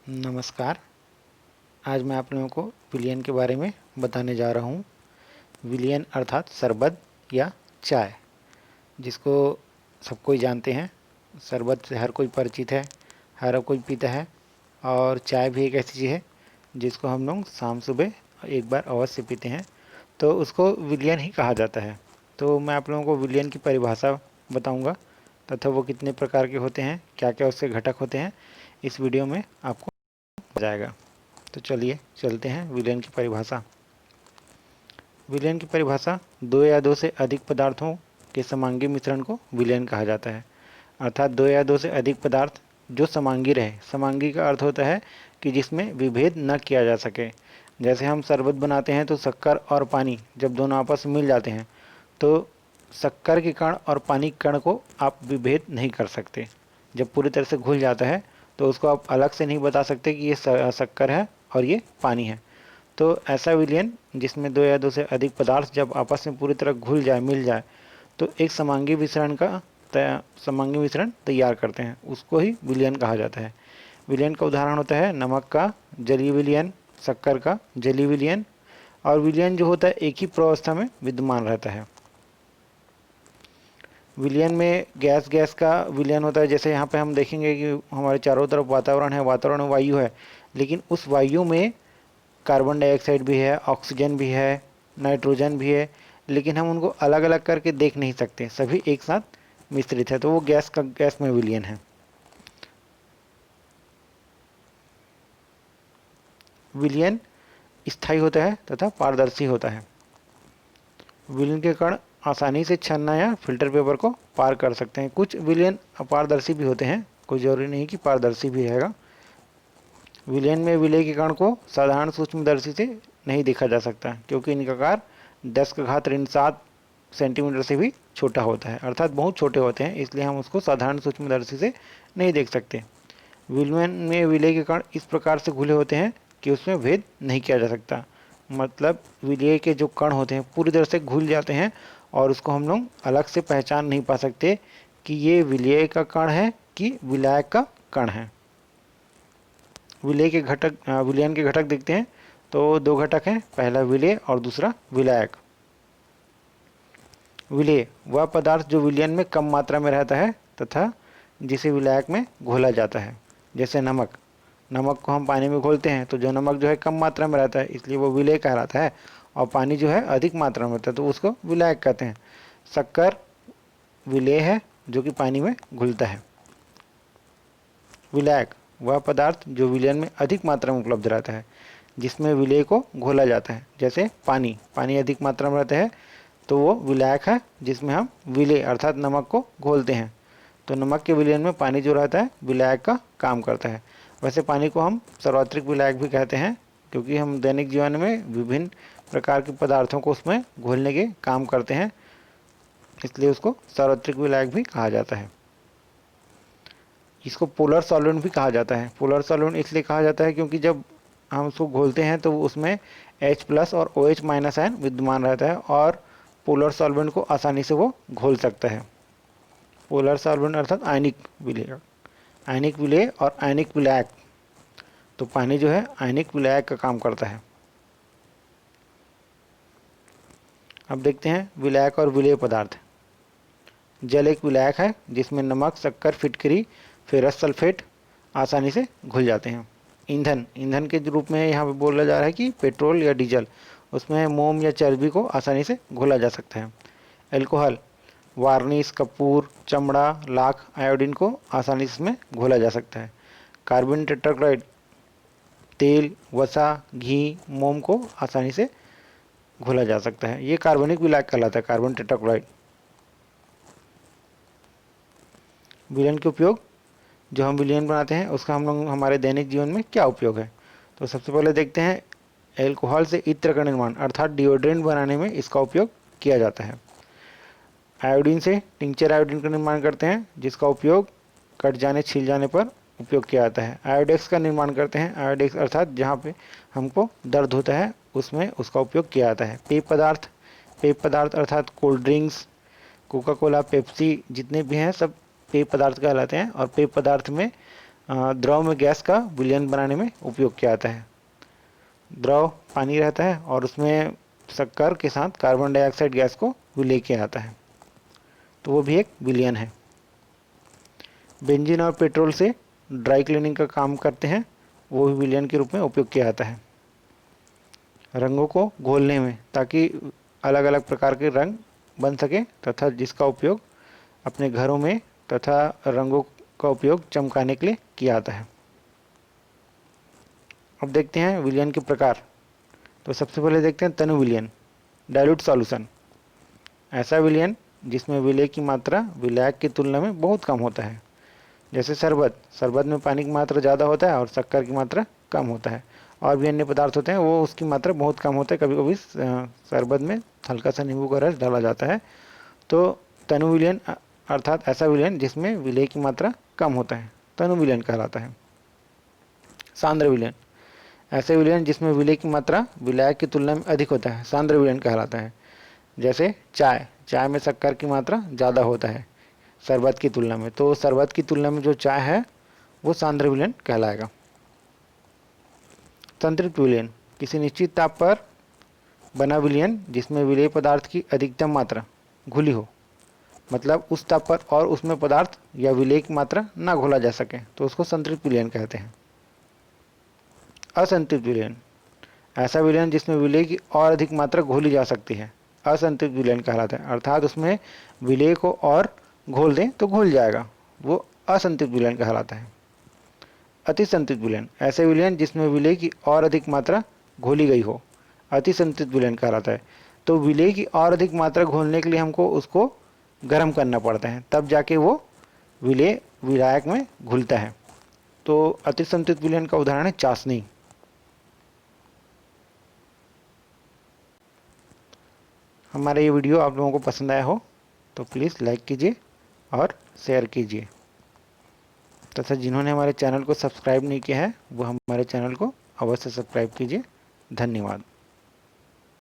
नमस्कार। आज मैं आप लोगों को विलियन के बारे में बताने जा रहा हूँ। विलियन अर्थात शरबत या चाय, जिसको सब कोई जानते हैं। शरबत से हर कोई परिचित है, हर कोई पीता है। और चाय भी एक ऐसी चीज़ है जिसको हम लोग शाम सुबह एक बार अवश्य पीते हैं, तो उसको विलियन ही कहा जाता है। तो मैं आप लोगों को विलियन की परिभाषा बताऊंगा तथा वो कितने प्रकार के होते हैं, क्या क्या उसके घटक होते हैं, इस वीडियो में आपको जाएगा। तो चलिए चलते हैं विलयन की परिभाषा। विलयन की परिभाषा दो या दो से अधिक पदार्थों के समांगी मिश्रण को विलयन कहा जाता है। अर्थात दो या दो से अधिक पदार्थ जो समांगी रहे। समांगी का अर्थ होता है कि जिसमें विभेद न किया जा सके। जैसे हम शरबत बनाते हैं तो शक्कर और पानी जब दोनों आपस में मिल जाते हैं तो शक्कर के कण और पानी के कण को आप विभेद नहीं कर सकते। जब पूरी तरह से घुल जाता है तो उसको आप अलग से नहीं बता सकते कि ये शक्कर है और ये पानी है। तो ऐसा विलयन जिसमें दो या दो से अधिक पदार्थ जब आपस में पूरी तरह घुल जाए, मिल जाए, तो एक समांगी मिश्रण तैयार करते हैं, उसको ही विलयन कहा जाता है। विलयन का उदाहरण होता है नमक का जलीय विलयन, शक्कर का जलीय विलयन। और विलयन जो होता है एक ही प्रावस्था में विद्यमान रहता है। विलयन में गैस गैस का विलयन होता है। जैसे यहाँ पे हम देखेंगे कि हमारे चारों तरफ वातावरण है, वातावरण में वायु है, लेकिन उस वायु में कार्बन डाइऑक्साइड भी है, ऑक्सीजन भी है, नाइट्रोजन भी है, लेकिन हम उनको अलग अलग करके देख नहीं सकते, सभी एक साथ मिश्रित है, तो वो गैस में विलयन है। विलयन स्थायी होता है तथा पारदर्शी होता है। विलयन के कण आसानी से छन्ना या फिल्टर पेपर को पार कर सकते हैं। कुछ विलयन अपारदर्शी भी होते हैं, कोई जरूरी नहीं कि पारदर्शी भी रहेगा। विलयन में विलय के कण को साधारण सूक्ष्मदर्शी से नहीं देखा जा सकता, क्योंकि इनका आकार 10⁻⁷ सेंटीमीटर से भी छोटा होता है, अर्थात बहुत छोटे होते हैं, इसलिए हम उसको साधारण सूक्ष्मदर्शी से नहीं देख सकते। विलयन में विलय के कण इस प्रकार से घुले होते हैं कि उसमें भेद नहीं किया जा सकता। मतलब विलय के जो कण होते हैं पूरी तरह से घुल जाते हैं और उसको हम लोग अलग से पहचान नहीं पा सकते कि ये विलय का कण है कि विलायक का कण है। विलयन के घटक देखते हैं तो दो घटक हैं, पहला विलय और दूसरा विलायक। विलय वह पदार्थ जो विलयन में कम मात्रा में रहता है तथा जिसे विलायक में घोला जाता है। जैसे नमक को हम पानी में घोलते हैं तो जो नमक जो है कम मात्रा में रहता है, इसलिए वो विलय कहलाता है, और पानी जो है अधिक मात्रा में होता है तो उसको विलायक कहते हैं। शक्कर विलय है जो कि पानी में घुलता है। विलायक वह पदार्थ जो विलयन में अधिक मात्रा में उपलब्ध रहता है, जिसमें विलय को घोला जाता है। जैसे पानी अधिक मात्रा में रहता है तो वो विलायक है जिसमें हम विलय अर्थात नमक को घोलते हैं। तो नमक के विलयन में पानी जो रहता है विलायक का काम करता है। वैसे पानी को हम सार्वत्रिक विलायक भी कहते हैं, क्योंकि हम दैनिक जीवन में विभिन्न प्रकार के पदार्थों को उसमें घोलने के काम करते हैं, इसलिए उसको सार्वत्रिक विलायक भी कहा जाता है। इसको पोलर सॉल्वेंट भी कहा जाता है। पोलर सॉल्वेंट इसलिए कहा जाता है क्योंकि जब हम उसको घोलते हैं तो उसमें H+ और OH- आयन विद्यमान रहता है और पोलर सॉल्वेंट को आसानी से वो घोल सकता है। पोलर सॉल्वेंट अर्थात आयनिक विलय और आयनिक विलायक। तो पानी जो है आयनिक विलायक का काम करता है। अब देखते हैं विलायक और विलेय पदार्थ। जल एक विलायक है जिसमें नमक, शक्कर, फिटकरी, फेरस सल्फेट आसानी से घुल जाते हैं। ईंधन के रूप में यहाँ पे बोला जा रहा है कि पेट्रोल या डीजल, उसमें मोम या चर्बी को आसानी से घोला जा सकता है। एल्कोहल वार्निश, कपूर, चमड़ा, लाख, आयोडीन को आसानी से इसमें घोला जा सकता है। कार्बन टेट्राक्लोराइड तेल, वसा, घी, मोम को आसानी से घोला जा सकता है। ये कार्बनिक विलायक कहलाता है, कार्बन टेट्राक्लोराइड। विलयन के उपयोग, जो हम विलयन बनाते हैं उसका हम लोग हमारे दैनिक जीवन में क्या उपयोग है। तो सबसे पहले देखते हैं एल्कोहल से इत्र का निर्माण अर्थात डिओड्रेंट बनाने में इसका उपयोग किया जाता है। आयोडीन से टिंचर आयोडीन का निर्माण करते हैं, जिसका उपयोग कट जाने, छिल जाने पर उपयोग किया जाता है। आयोडेक्स का निर्माण करते हैं, आयोडेक्स अर्थात जहाँ पे हमको दर्द होता है उसमें उसका उपयोग किया जाता है। पेय पदार्थ अर्थात cold drinks, Coca Cola, Pepsi जितने भी हैं सब पेय पदार्थ कहलाते हैं। और पेय पदार्थ में द्रव में गैस का विलयन बनाने में उपयोग किया जाता है। द्रव पानी रहता है और उसमें शक्कर के साथ कार्बन डाइऑक्साइड गैस को विलय किया जाता है, तो वो भी एक विलयन है। बेंजीन और पेट्रोल से ड्राई क्लीनिंग का काम करते हैं, वो भी विलयन के रूप में उपयोग किया जाता है। रंगों को घोलने में, ताकि अलग अलग प्रकार के रंग बन सके, तथा जिसका उपयोग अपने घरों में तथा रंगों का उपयोग चमकाने के लिए किया जाता है। अब देखते हैं विलयन के प्रकार। तो सबसे पहले देखते हैं तनु विलयन, डाइल्यूट सॉल्यूशन। ऐसा विलयन जिसमें विलय की मात्रा विलायक की तुलना में बहुत कम होता है, जैसे शरबत में पानी की मात्रा ज़्यादा होता है और शक्कर की मात्रा कम होता है। और भी अन्य पदार्थ होते हैं वो उसकी मात्रा बहुत कम होता है, कभी कभी शरबत में हल्का सा नींबू का रस डाला जाता है। तो तनु विलयन अर्थात ऐसा विलयन जिसमें विलय की मात्रा कम होता है, तनु विलयन कहलाता है। सांद्र विलयन, ऐसे विलयन जिसमें विलय की मात्रा विलायक की तुलना में अधिक होता है, सांद्र विलयन कहलाता है। जैसे चाय में शक्कर की मात्रा ज़्यादा होता है शरबत की तुलना में, तो शरबत की तुलना में जो चाय है वो सांद्र विलयन कहलाएगा। संतृप्त विलयन, किसी निश्चित ताप पर बना विलयन जिसमें विलेय पदार्थ की अधिकतम मात्रा घुली हो, मतलब उस ताप पर और उसमें पदार्थ या विलेय की मात्रा ना घोला जा सके, तो उसको संतृप्त विलयन कहते हैं। असंतृप्त विलयन, ऐसा विलयन जिसमें विलेय की और अधिक मात्रा घोली जा सकती है, असंतृप्त विलयन कहलाता है। अर्थात उसमें विलेय को और घोल दें तो घुल जाएगा, वो असंतृप्त विलयन कहलाता है। अतिसंतृप्त विलयन, ऐसे विलयन जिसमें विलेय की और अधिक मात्रा घोली गई हो, अतिसंतृप्त विलयन कहलाता है। तो विलेय की और अधिक मात्रा घोलने के लिए हमको उसको गर्म करना पड़ता है, तब जाके वो विलेय विलायक में घुलता है। तो अतिसंतृप्त विलयन का उदाहरण है चाशनी। हमारा ये वीडियो आप लोगों को पसंद आया हो तो प्लीज़ लाइक कीजिए और शेयर कीजिए, तथा जिन्होंने हमारे चैनल को सब्सक्राइब नहीं किया है वो हमारे चैनल को अवश्य सब्सक्राइब कीजिए। धन्यवाद।